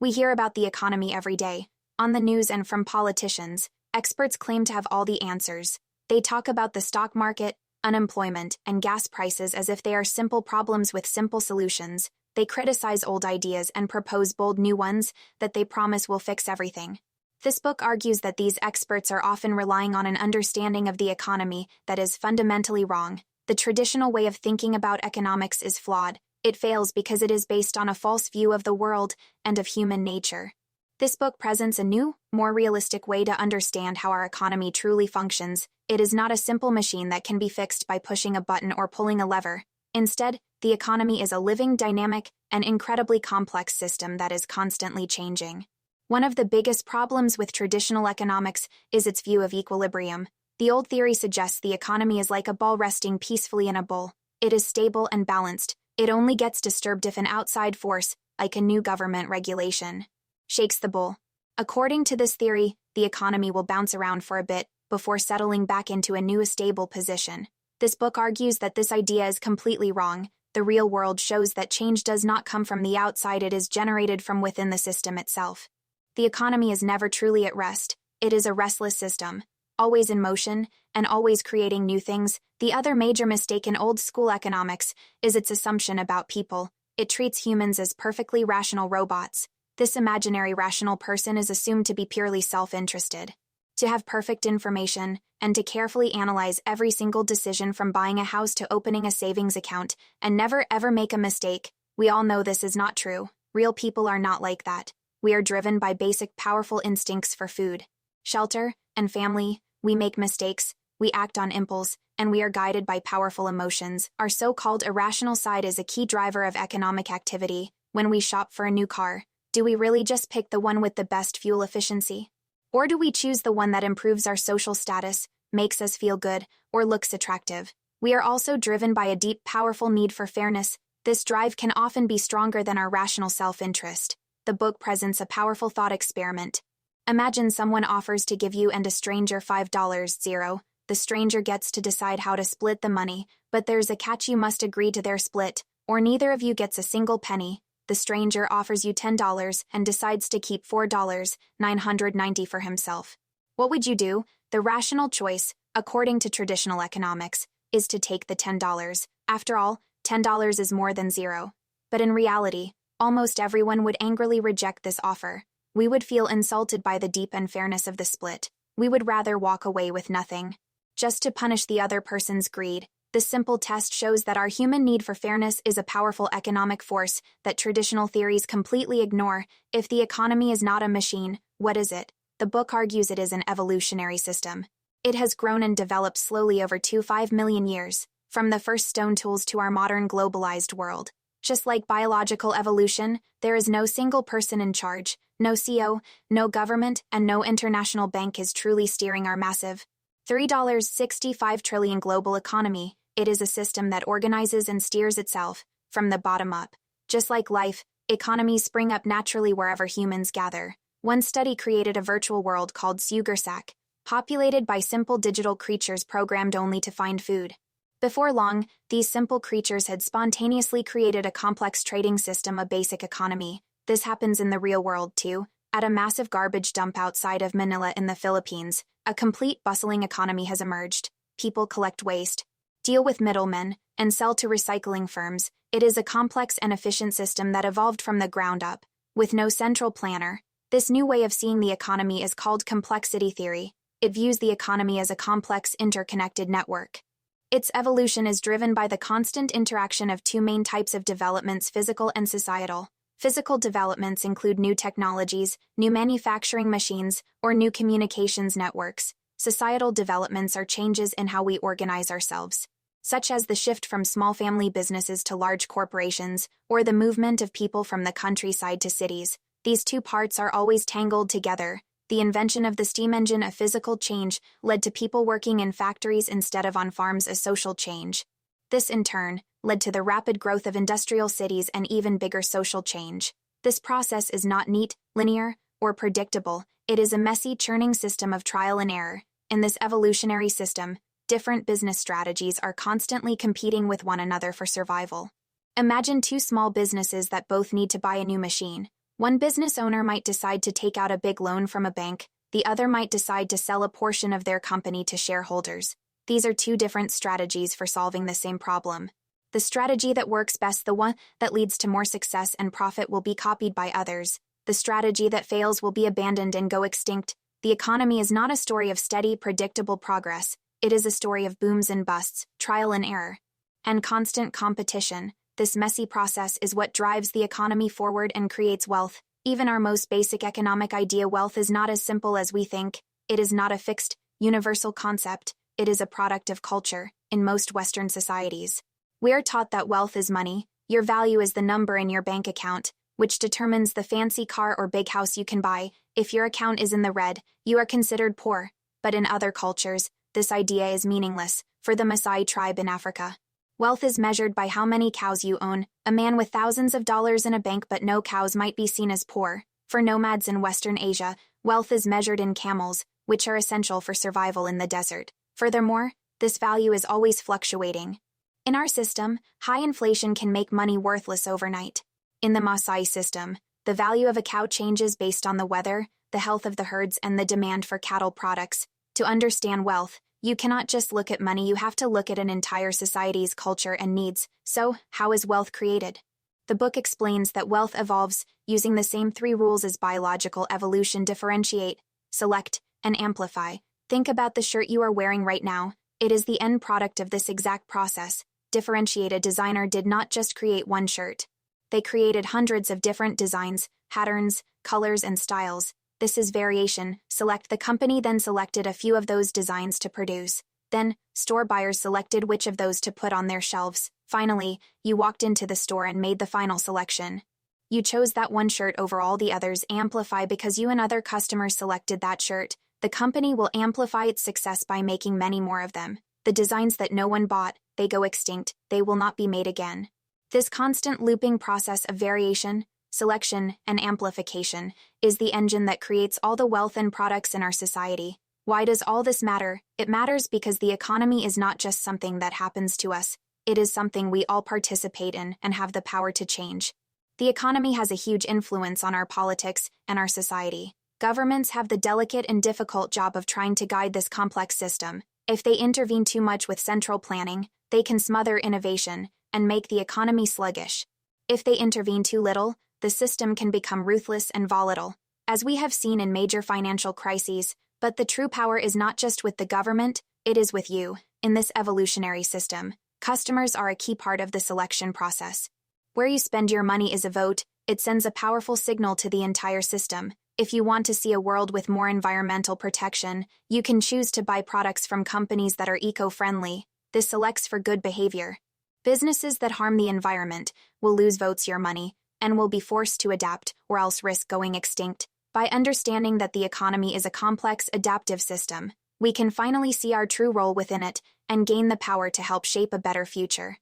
We hear about the economy every day, on the news and from politicians. Experts claim to have all the answers. They talk about the stock market, unemployment, and gas prices as if they are simple problems with simple solutions. They criticize old ideas and propose bold new ones that they promise will fix everything. This book argues that these experts are often relying on an understanding of the economy that is fundamentally wrong. The traditional way of thinking about economics is flawed. It fails because it is based on a false view of the world and of human nature. This book presents a new, more realistic way to understand how our economy truly functions. It is not a simple machine that can be fixed by pushing a button or pulling a lever. Instead, the economy is a living, dynamic, and incredibly complex system that is constantly changing. One of the biggest problems with traditional economics is its view of equilibrium. The old theory suggests the economy is like a ball resting peacefully in a bowl. It is stable and balanced. It only gets disturbed if an outside force, like a new government regulation, shakes the bowl. According to this theory, the economy will bounce around for a bit before settling back into a new stable position. This book argues that this idea is completely wrong. The real world shows that change does not come from the outside, it is generated from within the system itself. The economy is never truly at rest. It is a restless system, always in motion, and always creating new things. The other major mistake in old-school economics is its assumption about people. It treats humans as perfectly rational robots. This imaginary rational person is assumed to be purely self-interested, to have perfect information, and to carefully analyze every single decision from buying a house to opening a savings account, and never ever make a mistake. We all know this is not true. Real people are not like that. We are driven by basic powerful instincts for food, shelter, and family. We make mistakes, we act on impulse, and we are guided by powerful emotions. Our so-called irrational side is a key driver of economic activity. When we shop for a new car, do we really just pick the one with the best fuel efficiency? Or do we choose the one that improves our social status, makes us feel good, or looks attractive? We are also driven by a deep, powerful need for fairness. This drive can often be stronger than our rational self-interest. The book presents a powerful thought experiment. Imagine someone offers to give you and a stranger $5. The stranger gets to decide how to split the money, but there's a catch: you must agree to their split, or neither of you gets a single penny. The stranger offers you $10 and decides to keep $4.990 for himself. What would you do? The rational choice, according to traditional economics, is to take the $10. After all, $10 is more than zero. But in reality, almost everyone would angrily reject this offer. We would feel insulted by the deep unfairness of the split. We would rather walk away with nothing, just to punish the other person's greed. This simple test shows that our human need for fairness is a powerful economic force that traditional theories completely ignore. If the economy is not a machine, what is it? The book argues it is an evolutionary system. It has grown and developed slowly over 5 million years, from the first stone tools to our modern globalized world. Just like biological evolution, there is no single person in charge, no CEO, no government, and no international bank is truly steering our massive $3.65 trillion global economy. It is a system that organizes and steers itself from the bottom up. Just like life, economies spring up naturally wherever humans gather. One study created a virtual world called Sugarsack, populated by simple digital creatures programmed only to find food. Before long, these simple creatures had spontaneously created a complex trading system, a basic economy. This happens in the real world too. At a massive garbage dump outside of Manila in the Philippines, a complete bustling economy has emerged. People collect waste, deal with middlemen, and sell to recycling firms. It is a complex and efficient system that evolved from the ground up, with no central planner. This new way of seeing the economy is called complexity theory. It views the economy as a complex, interconnected network. Its evolution is driven by the constant interaction of two main types of developments: physical and societal. Physical developments include new technologies, new manufacturing machines, or new communications networks. Societal developments are changes in how we organize ourselves, such as the shift from small family businesses to large corporations, or the movement of people from the countryside to cities. These two parts are always tangled together. The invention of the steam engine, a physical change, led to people working in factories instead of on farms, a social change. This, in turn, led to the rapid growth of industrial cities and even bigger social change. This process is not neat, linear, or predictable. It is a messy, churning system of trial and error. In this evolutionary system, different business strategies are constantly competing with one another for survival. Imagine two small businesses that both need to buy a new machine. One business owner might decide to take out a big loan from a bank, the other might decide to sell a portion of their company to shareholders. These are two different strategies for solving the same problem. The strategy that works best, the one that leads to more success and profit, will be copied by others. The strategy that fails will be abandoned and go extinct. The economy is not a story of steady, predictable progress. It is a story of booms and busts, trial and error, and constant competition. This messy process is what drives the economy forward and creates wealth. Even our most basic economic idea, wealth, is not as simple as we think. It is not a fixed, universal concept. It is a product of culture. In most Western societies, we are taught that wealth is money. Your value is the number in your bank account, which determines the fancy car or big house you can buy. If your account is in the red, you are considered poor. But in other cultures, this idea is meaningless. For the Maasai tribe in Africa, wealth is measured by how many cows you own. A man with thousands of dollars in a bank but no cows might be seen as poor. For nomads in Western Asia, wealth is measured in camels, which are essential for survival in the desert. Furthermore, this value is always fluctuating. In our system, high inflation can make money worthless overnight. In the Maasai system, the value of a cow changes based on the weather, the health of the herds, and the demand for cattle products. To understand wealth, you cannot just look at money, you have to look at an entire society's culture and needs. So, how is wealth created? The book explains that wealth evolves using the same three rules as biological evolution: differentiate, select, and amplify. Think about the shirt you are wearing right now. It is the end product of this exact process. Differentiate. A designer did not just create one shirt. They created hundreds of different designs, patterns, colors, and styles. This is variation. Select. The company then selected a few of those designs to produce. Then, store buyers selected which of those to put on their shelves. Finally, you walked into the store and made the final selection. You chose that one shirt over all the others. Amplify. Because you and other customers selected that shirt, the company will amplify its success by making many more of them. The designs that no one bought, they go extinct. They will not be made again. This constant looping process of variation, selection, and amplification is the engine that creates all the wealth and products in our society. Why does all this matter? It matters because the economy is not just something that happens to us. It is something we all participate in and have the power to change. The economy has a huge influence on our politics and our society. Governments have the delicate and difficult job of trying to guide this complex system. If they intervene too much with central planning, they can smother innovation and make the economy sluggish. If they intervene too little, the system can become ruthless and volatile, as we have seen in major financial crises. But the true power is not just with the government, it is with you. In this evolutionary system, customers are a key part of the selection process. Where you spend your money is a vote. It sends a powerful signal to the entire system. If you want to see a world with more environmental protection, you can choose to buy products from companies that are eco-friendly. This selects for good behavior. Businesses that harm the environment will lose votes, your money, and will be forced to adapt or else risk going extinct. By understanding that the economy is a complex, adaptive system, we can finally see our true role within it and gain the power to help shape a better future.